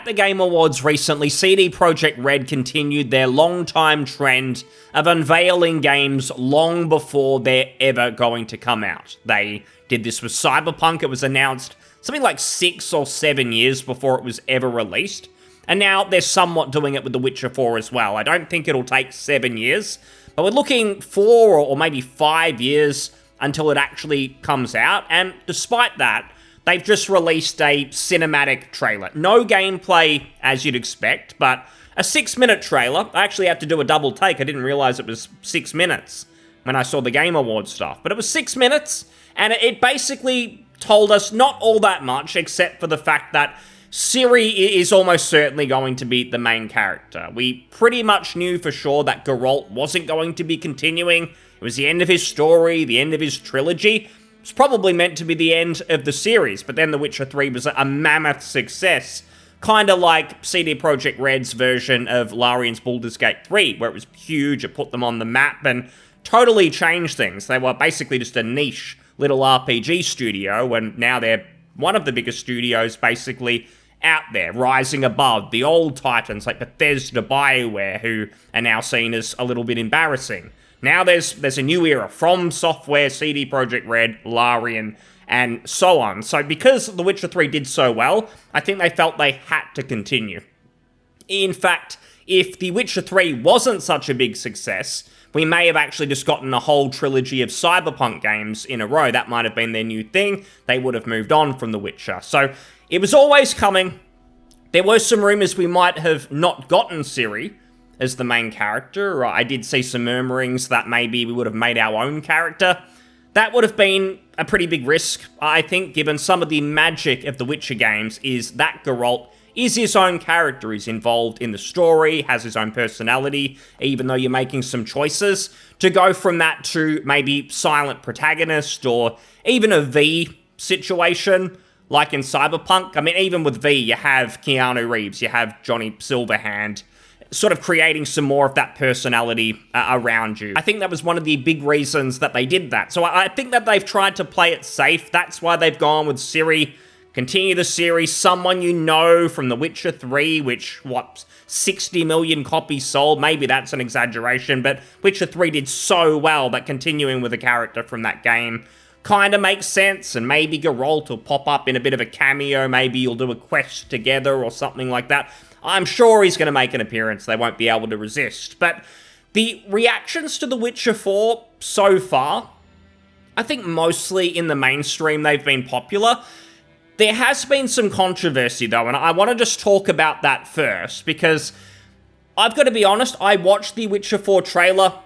at the Game Awards recently, CD Projekt Red continued their long-time trend of unveiling games long before they're ever going to come out. They did this with Cyberpunk. It was announced something like 6 or 7 years before it was ever released. And now they're somewhat doing it with The Witcher 4 as well. I don't think it'll take 7 years, but we're looking 4 or maybe 5 years until it actually comes out. And despite that, they've just released a cinematic trailer. No gameplay as you'd expect, but a 6-minute trailer. I actually had to do a double take. I didn't realize it was 6 minutes when I saw the Game Awards stuff. But it was 6 minutes, and it basically told us not all that much, except for the fact that Ciri is almost certainly going to be the main character. We pretty much knew for sure that Geralt wasn't going to be continuing. It was the end of his story, the end of his trilogy. It's probably meant to be the end of the series, but then The Witcher 3 was a mammoth success, kind of like CD Projekt Red's version of Larian's Baldur's Gate 3, where it was huge, it put them on the map, and totally changed things. They were basically just a niche little RPG studio, and now they're one of the biggest studios, basically, out there, rising above the old titans like Bethesda, BioWare, who are now seen as a little bit embarrassing. Now there's a new era from Software, CD Projekt Red, Larian, and so on. So because The Witcher 3 did so well, I think they felt they had to continue. In fact, if The Witcher 3 wasn't such a big success, we may have actually just gotten a whole trilogy of Cyberpunk games in a row. That might have been their new thing. They would have moved on from The Witcher. So it was always coming. There were some rumors we might have not gotten Ciri as the main character. I did see some murmurings that maybe we would have made our own character. That would have been a pretty big risk, I think, given some of the magic of the Witcher games is that Geralt is his own character. He's involved in the story, has his own personality, even though you're making some choices. To go from that to maybe silent protagonist or even a V situation, like in Cyberpunk. I mean, even with V, you have Keanu Reeves, you have Johnny Silverhand, sort of creating some more of that personality around you. I think that was one of the big reasons that they did that. So I think that they've tried to play it safe. That's why they've gone with Ciri. Continue the series, someone you know from The Witcher 3, which, 60 million copies sold? Maybe that's an exaggeration, but Witcher 3 did so well that continuing with a character from that game kind of makes sense, and maybe Geralt will pop up in a bit of a cameo, maybe you'll do a quest together or something like that. I'm sure he's going to make an appearance, they won't be able to resist. But the reactions to The Witcher 4 so far, I think mostly in the mainstream they've been popular. There has been some controversy though, and I want to just talk about that first, because I've got to be honest, I watched the Witcher 4 trailer,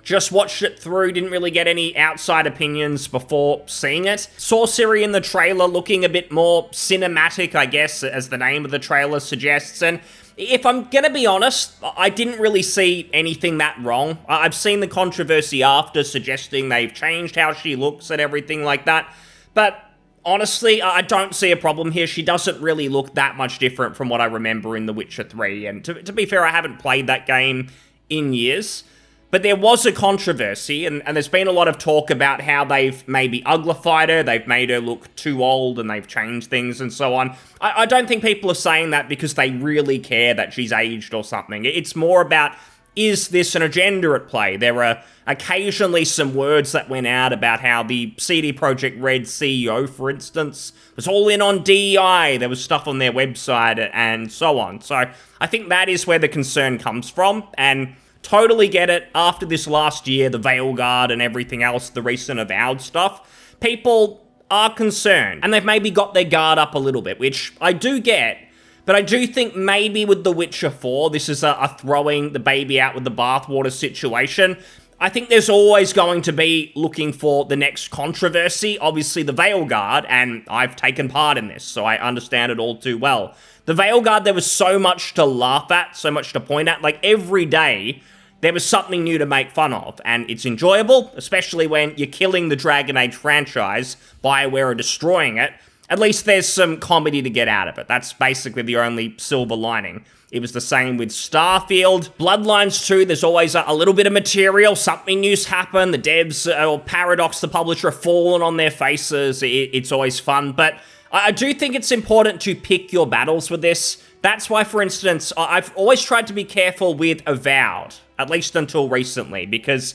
just watched it through, didn't really get any outside opinions before seeing it. Saw Ciri in the trailer looking a bit more cinematic, I guess, as the name of the trailer suggests, and if I'm gonna be honest, I didn't really see anything that wrong. I've seen the controversy after suggesting they've changed how she looks and everything like that, but honestly, I don't see a problem here. She doesn't really look that much different from what I remember in The Witcher 3, and to be fair, I haven't played that game in years. But there was a controversy, and there's been a lot of talk about how they've maybe uglified her, they've made her look too old, and they've changed things and so on. I don't think people are saying that because they really care that she's aged or something. It's more about, is this an agenda at play? There are occasionally some words that went out about how the CD Projekt Red CEO, for instance, was all in on DEI. There was stuff on their website and so on. So I think that is where the concern comes from, and totally get it. After this last year, the Veilguard and everything else, the recent Avowed stuff, people are concerned, and they've maybe got their guard up a little bit, which I do get, but I do think maybe with The Witcher 4, this is a throwing the baby out with the bathwater situation. I think there's always going to be looking for the next controversy. Obviously, the Veilguard, and I've taken part in this, so I understand it all too well. The Veilguard, there was so much to laugh at, so much to point at. Like, every day, there was something new to make fun of, and it's enjoyable, especially when you're killing the Dragon Age franchise, BioWare are destroying it. At least there's some comedy to get out of it. That's basically the only silver lining. It was the same with Starfield. Bloodlines 2, there's always a little bit of material, something new's happened, the devs, or Paradox, the publisher, have fallen on their faces, it's always fun, but I do think it's important to pick your battles with this. That's why, for instance, I've always tried to be careful with Avowed, at least until recently, because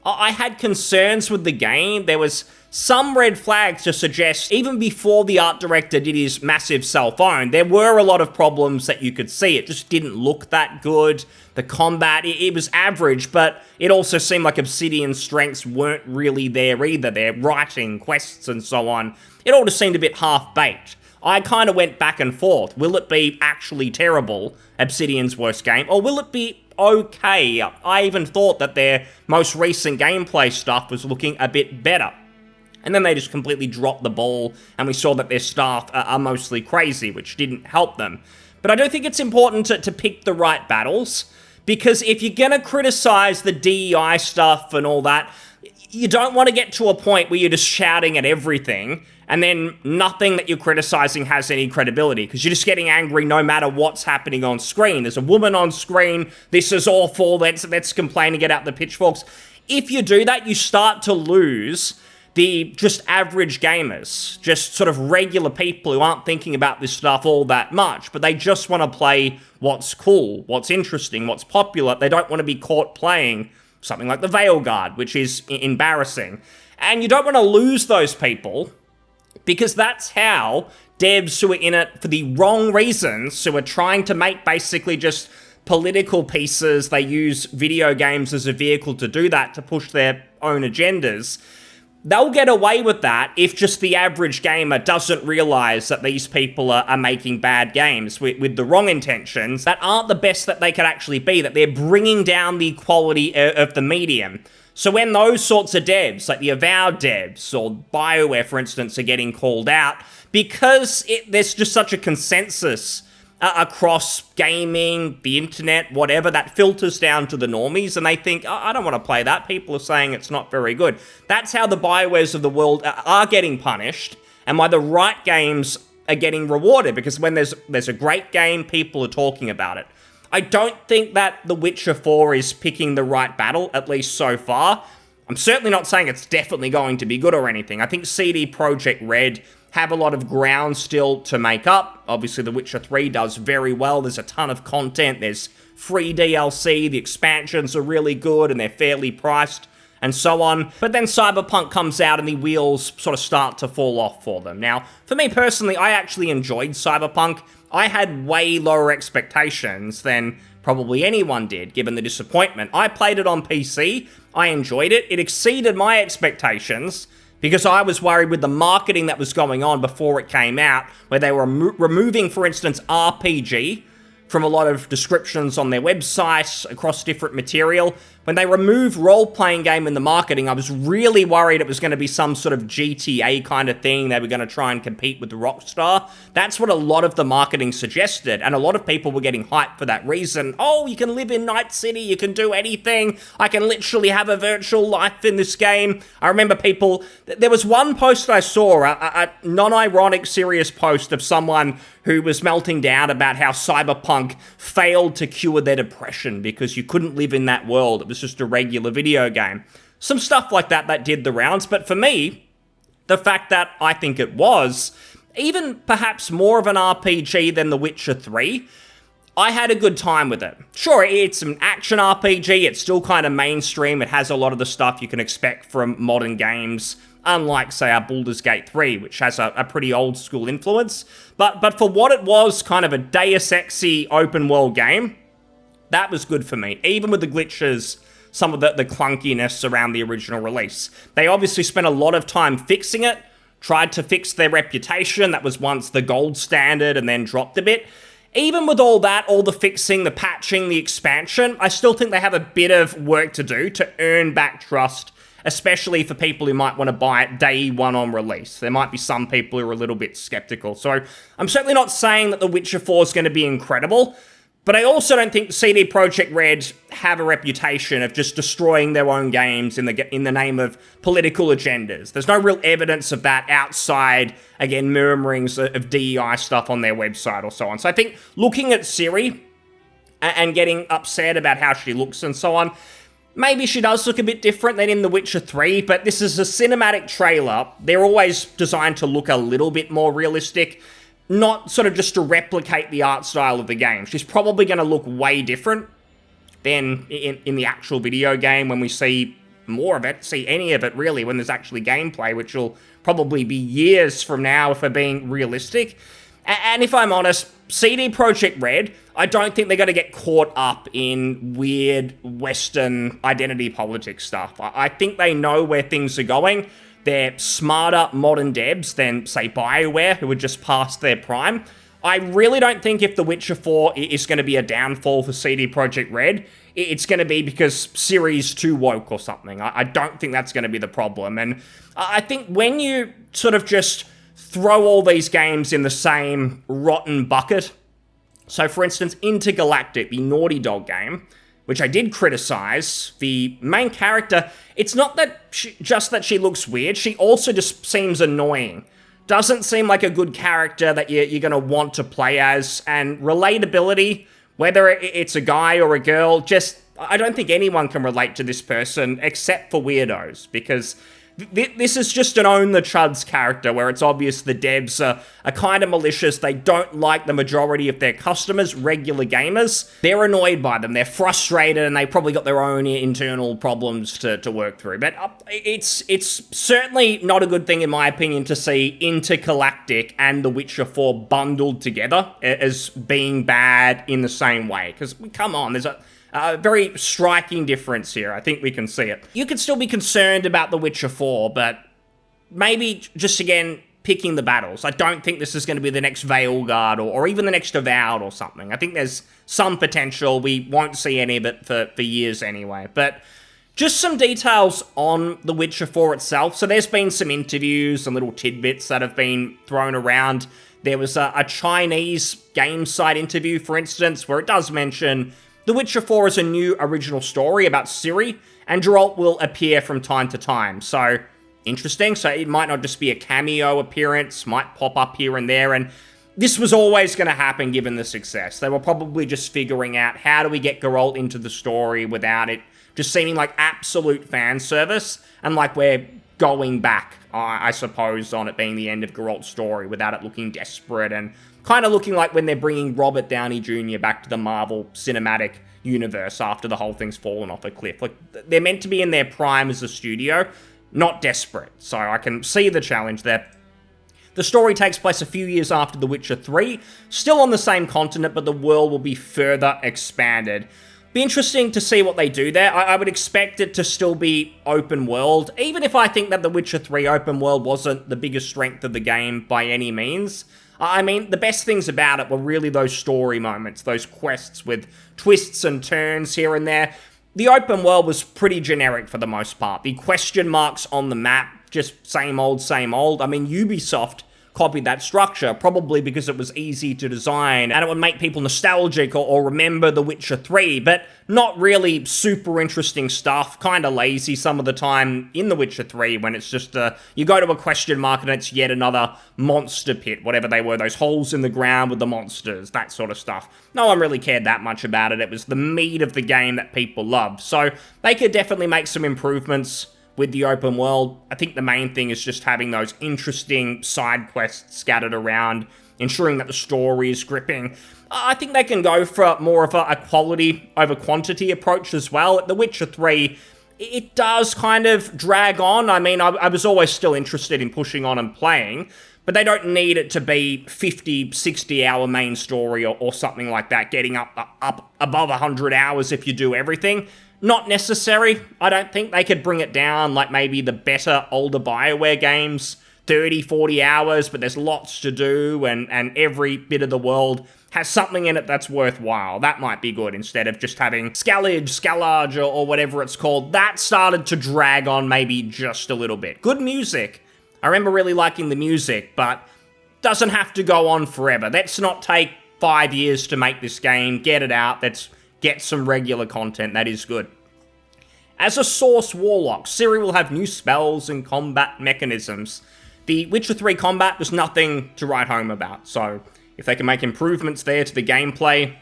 I had concerns with the game. There was some red flags to suggest, even before the art director did his massive self-own, there were a lot of problems that you could see. It just didn't look that good. The combat, it was average, but it also seemed like Obsidian's strengths weren't really there either. Their writing, quests, and so on, it all just seemed a bit half-baked. I kind of went back and forth. Will it be actually terrible, Obsidian's worst game, or will it be okay? I even thought that their most recent gameplay stuff was looking a bit better. And then they just completely dropped the ball, and we saw that their staff are mostly crazy, which didn't help them. But I do think it's important to pick the right battles, because if you're going to criticize the DEI stuff and all that, you don't want to get to a point where you're just shouting at everything, and then nothing that you're criticizing has any credibility, because you're just getting angry no matter what's happening on screen. There's a woman on screen, this is awful, let's complain and get out the pitchforks. If you do that, you start to lose the just average gamers, just sort of regular people who aren't thinking about this stuff all that much, but they just want to play what's cool, what's interesting, what's popular. They don't want to be caught playing something like the Veilguard, which is embarrassing. And you don't want to lose those people, because that's how devs who are in it for the wrong reasons, who are trying to make basically just political pieces, they use video games as a vehicle to do that, to push their own agendas. They'll get away with that if just the average gamer doesn't realize that these people are making bad games with the wrong intentions that aren't the best that they could actually be, that they're bringing down the quality of the medium. So when those sorts of devs, like the Avowed devs or BioWare, for instance, are getting called out, because there's just such a consensus across gaming, the internet, whatever, that filters down to the normies, and they think, I don't want to play that. People are saying it's not very good. That's how the BioWares of the world are getting punished, and why the right games are getting rewarded, because when there's a great game, people are talking about it. I don't think that The Witcher 4 is picking the right battle, at least so far. I'm certainly not saying it's definitely going to be good or anything. I think CD Projekt Red have a lot of ground still to make up. Obviously, The Witcher 3 does very well. There's a ton of content. There's free DLC. The expansions are really good, and they're fairly priced, and so on. But then Cyberpunk comes out, and the wheels sort of start to fall off for them. Now, for me personally, I actually enjoyed Cyberpunk. I had way lower expectations than probably anyone did, given the disappointment. I played it on PC. I enjoyed it. It exceeded my expectations, because I was worried with the marketing that was going on before it came out, where they were removing, for instance, RPG from a lot of descriptions on their website across different material. When they removed role-playing game in the marketing, I was really worried it was going to be some sort of GTA kind of thing. They were going to try and compete with Rockstar. That's what a lot of the marketing suggested, and a lot of people were getting hyped for that reason. Oh, you can live in Night City, you can do anything, I can literally have a virtual life in this game. I remember people, there was one post I saw, a non-ironic, serious post of someone who was melting down about how Cyberpunk failed to cure their depression because you couldn't live in that world. It was just a regular video game. Some stuff like that did the rounds, but for me, the fact that I think it was even perhaps more of an RPG than The Witcher 3, I had a good time with it. Sure, it's an action RPG, it's still kind of mainstream, it has a lot of the stuff you can expect from modern games, unlike, say, our Baldur's Gate 3, which has a pretty old school influence. But for what it was, kind of a Deus Ex-y open world game, that was good for me, even with the glitches, some of the clunkiness around the original release. They obviously spent a lot of time fixing it, tried to fix their reputation, that was once the gold standard and then dropped a bit. Even with all that, all the fixing, the patching, the expansion, I still think they have a bit of work to do to earn back trust, especially for people who might want to buy it day one on release. There might be some people who are a little bit skeptical. So I'm certainly not saying that The Witcher 4 is going to be incredible, but I also don't think CD Projekt Red have a reputation of just destroying their own games in the name of political agendas. There's no real evidence of that outside, again, murmurings of DEI stuff on their website or so on. So I think looking at Ciri and getting upset about how she looks and so on, maybe she does look a bit different than in The Witcher 3, but this is a cinematic trailer. They're always designed to look a little bit more realistic. not sort of just to replicate the art style of the game. She's probably going to look way different than in the actual video game when we see more of it, see any of it really, when there's actually gameplay, which will probably be years from now if we're being realistic. And if I'm honest, CD Projekt Red, I don't think they're going to get caught up in weird Western identity politics stuff. I think they know where things are going. They're smarter modern devs than, say, BioWare, who are just past their prime. I really don't think if The Witcher 4 is going to be a downfall for CD Projekt Red, it's going to be because Ciri's too woke or something. I don't think that's going to be the problem. And I think when you sort of just throw all these games in the same rotten bucket, so for instance, Intergalactic, the Naughty Dog game, which I did criticize, the main character, it's not that just that she looks weird, she also just seems annoying. Doesn't seem like a good character that you're going to want to play as, and relatability, whether it's a guy or a girl, just, I don't think anyone can relate to this person except for weirdos, because this is just an Own the Chuds character where it's obvious the devs are kind of malicious. They don't like the majority of their customers, regular gamers. They're annoyed by them. They're frustrated, and they probably got their own internal problems to work through. But it's certainly not a good thing, in my opinion, to see Intergalactic and The Witcher 4 bundled together as being bad in the same way. Because, come on, there's a very striking difference here. I think we can see it. You could still be concerned about The Witcher 4, but maybe just, again, picking the battles. I don't think this is going to be the next Veilguard or even the next Avowed or something. I think there's some potential. We won't see any of it for years anyway. But just some details on The Witcher 4 itself. So there's been some interviews and little tidbits that have been thrown around. There was a Chinese game site interview, for instance, where it does mention The Witcher 4 is a new original story about Ciri, and Geralt will appear from time to time. So, interesting. So it might not just be a cameo appearance, might pop up here and there, and this was always going to happen given the success. They were probably just figuring out how do we get Geralt into the story without it just seeming like absolute fan service, and like we're going back, I suppose, on it being the end of Geralt's story without it looking desperate, and kind of looking like when they're bringing Robert Downey Jr. back to the Marvel Cinematic Universe after the whole thing's fallen off a cliff. Like, they're meant to be in their prime as a studio, not desperate. So I can see the challenge there. The story takes place a few years after The Witcher 3, still on the same continent, but the world will be further expanded. Be interesting to see what they do there. I would expect it to still be open world, even if I think that The Witcher 3 open world wasn't the biggest strength of the game by any means. I mean, the best things about it were really those story moments, those quests with twists and turns here and there. The open world was pretty generic for the most part. The question marks on the map, just same old, same old. I mean, Ubisoft copied that structure, probably because it was easy to design and it would make people nostalgic or remember The Witcher 3, but not really super interesting stuff, kind of lazy some of the time in The Witcher 3 when it's just, you go to a question mark and it's yet another monster pit, whatever they were, those holes in the ground with the monsters, that sort of stuff. No one really cared that much about it. It was the meat of the game that people loved. So they could definitely make some improvements with the open world. I think the main thing is just having those interesting side quests scattered around, ensuring that the story is gripping. I think they can go for more of a quality over quantity approach as well. The Witcher 3, it does kind of drag on. I mean, I was always still interested in pushing on and playing, but they don't need it to be 50, 60-hour main story or something like that, getting up above 100 hours if you do everything. Not necessary. I don't think they could bring it down like maybe the better older BioWare games, 30, 40 hours, but there's lots to do, and every bit of the world has something in it that's worthwhile. That might be good, instead of just having Scalage, or whatever it's called. That started to drag on maybe just a little bit. Good music. I remember really liking the music, but doesn't have to go on forever. Let's not take 5 years to make this game. Get it out. Let's get some regular content. That is good. As a Source Warlock, Ciri will have new spells and combat mechanisms. The Witcher 3 combat was nothing to write home about, so if they can make improvements there to the gameplay,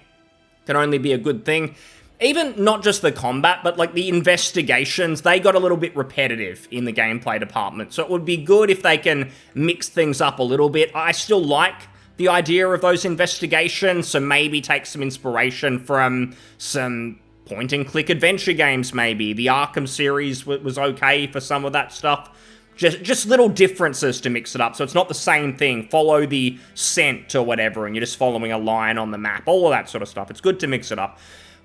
can only be a good thing. Even not just the combat, but like the investigations, they got a little bit repetitive in the gameplay department, so it would be good if they can mix things up a little bit. I still like the idea of those investigations, so maybe take some inspiration from some point-and-click adventure games, maybe. The Arkham series was okay for some of that stuff. Just little differences to mix it up, so it's not the same thing. Follow the scent or whatever, and you're just following a line on the map. All of that sort of stuff. It's good to mix it up.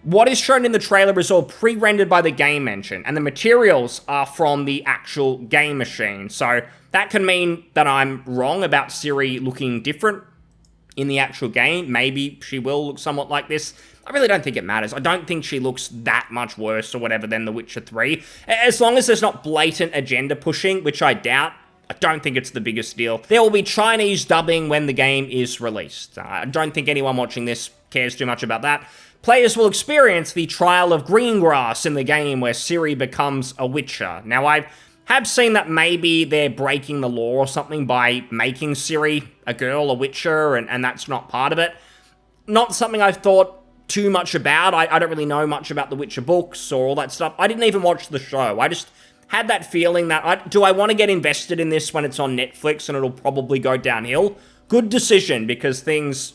What is shown in the trailer is all pre-rendered by the game engine, and the materials are from the actual game machine. So that can mean that I'm wrong about Ciri looking different in the actual game. Maybe she will look somewhat like this. I really don't think it matters. I don't think she looks that much worse or whatever than The Witcher 3. As long as there's not blatant agenda pushing, which I doubt, I don't think it's the biggest deal. There will be Chinese dubbing when the game is released. I don't think anyone watching this cares too much about that. Players will experience the trial of Greengrass in the game where Ciri becomes a Witcher. Now, I have seen that maybe they're breaking the law or something by making Ciri a girl, a Witcher, and that's not part of it. Not something I've thought too much about. I don't really know much about the Witcher books or all that stuff. I didn't even watch the show. I just had that feeling that, do I want to get invested in this when it's on Netflix and it'll probably go downhill? Good decision, because things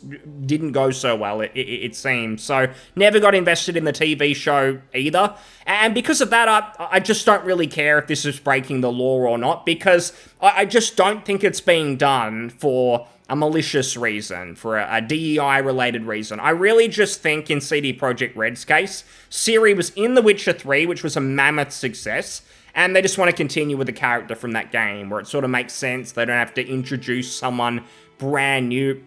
didn't go so well, it seems. So, never got invested in the TV show either. And because of that, I just don't really care if this is breaking the law or not, because I just don't think it's being done for a malicious reason, for a DEI-related reason. I really just think, in CD Projekt Red's case, Ciri was in The Witcher 3, which was a mammoth success, and they just want to continue with the character from that game, where it sort of makes sense. They don't have to introduce someone brand new.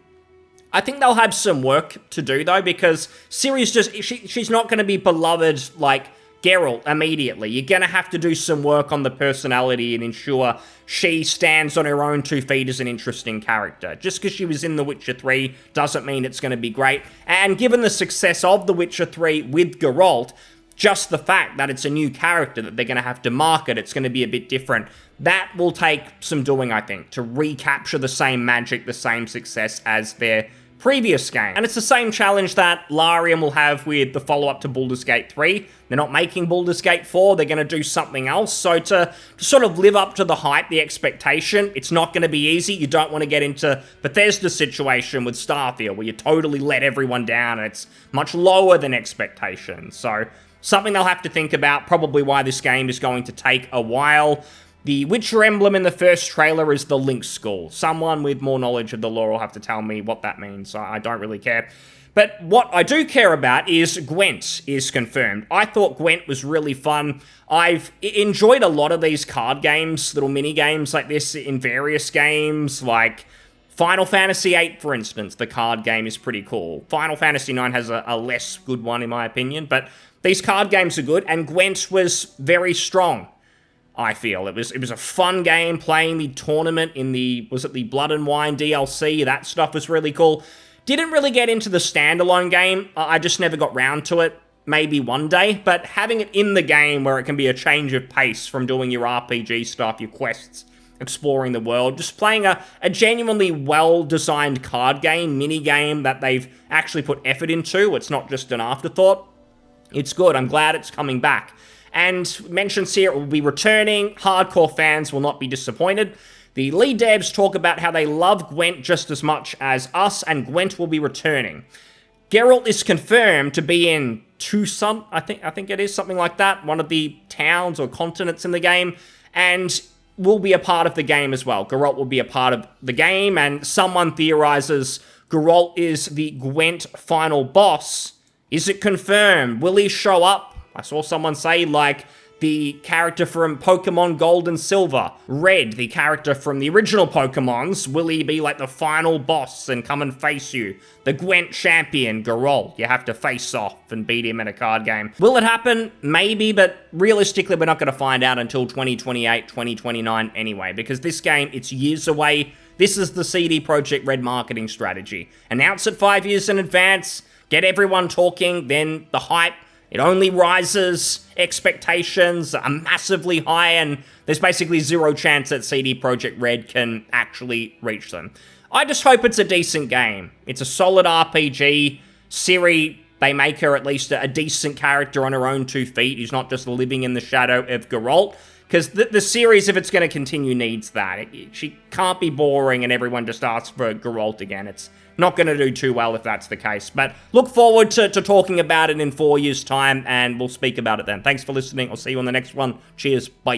I think they'll have some work to do, though, because Ciri's just, she's not going to be beloved like Geralt immediately. You're going to have to do some work on the personality and ensure she stands on her own 2 feet as an interesting character. Just because she was in The Witcher 3 doesn't mean it's going to be great. And given the success of The Witcher 3 with Geralt, just the fact that it's a new character that they're going to have to market, it's going to be a bit different. That will take some doing, I think, to recapture the same magic, the same success as their previous game. And it's the same challenge that Larian will have with the follow-up to Baldur's Gate 3. They're not making Baldur's Gate 4, they're going to do something else. So to sort of live up to the hype, the expectation, it's not going to be easy. You don't want to get into Bethesda's situation with Starfield, where you totally let everyone down and it's much lower than expectations. So something they'll have to think about, probably why this game is going to take a while. The Witcher emblem in the first trailer is the Link Skull. Someone with more knowledge of the lore will have to tell me what that means. I don't really care. But what I do care about is Gwent is confirmed. I thought Gwent was really fun. I've enjoyed a lot of these card games, little mini games like this in various games, like Final Fantasy VIII, for instance. The card game is pretty cool. Final Fantasy IX has a less good one, in my opinion, but these card games are good, and Gwent was very strong, I feel. It was a fun game, playing the tournament in the Blood and Wine DLC. That stuff was really cool. Didn't really get into the standalone game. I just never got round to it. Maybe one day. But having it in the game where it can be a change of pace from doing your RPG stuff, your quests, exploring the world, just playing a genuinely well-designed card game, mini game that they've actually put effort into. It's not just an afterthought. It's good. I'm glad it's coming back. And mentions here, it will be returning. Hardcore fans will not be disappointed. The lead devs talk about how they love Gwent just as much as us, and Gwent will be returning. Geralt is confirmed to be in Tucson, I think it is, something like that, one of the towns or continents in the game, and will be a part of the game as well. Geralt will be a part of the game, and someone theorizes Geralt is the Gwent final boss. Is it confirmed? Will he show up? I saw someone say, like, the character from Pokemon Gold and Silver. Red, the character from the original Pokemons. Will he be, like, the final boss and come and face you? The Gwent champion, Geralt. You have to face off and beat him in a card game. Will it happen? Maybe, but realistically, we're not going to find out until 2028, 2029 anyway, because this game, it's years away. This is the CD Projekt Red marketing strategy. Announce it 5 years in advance, get everyone talking, then the hype, it only rises, expectations are massively high, and there's basically zero chance that CD Projekt Red can actually reach them. I just hope it's a decent game. It's a solid RPG. Ciri, they make her at least a decent character on her own 2 feet, who's not just living in the shadow of Geralt. Because the series, if it's going to continue, needs that. She can't be boring and everyone just asks for Geralt again. It's not going to do too well if that's the case. But look forward to talking about it in 4 years' time, and we'll speak about it then. Thanks for listening. I'll see you on the next one. Cheers. Bye.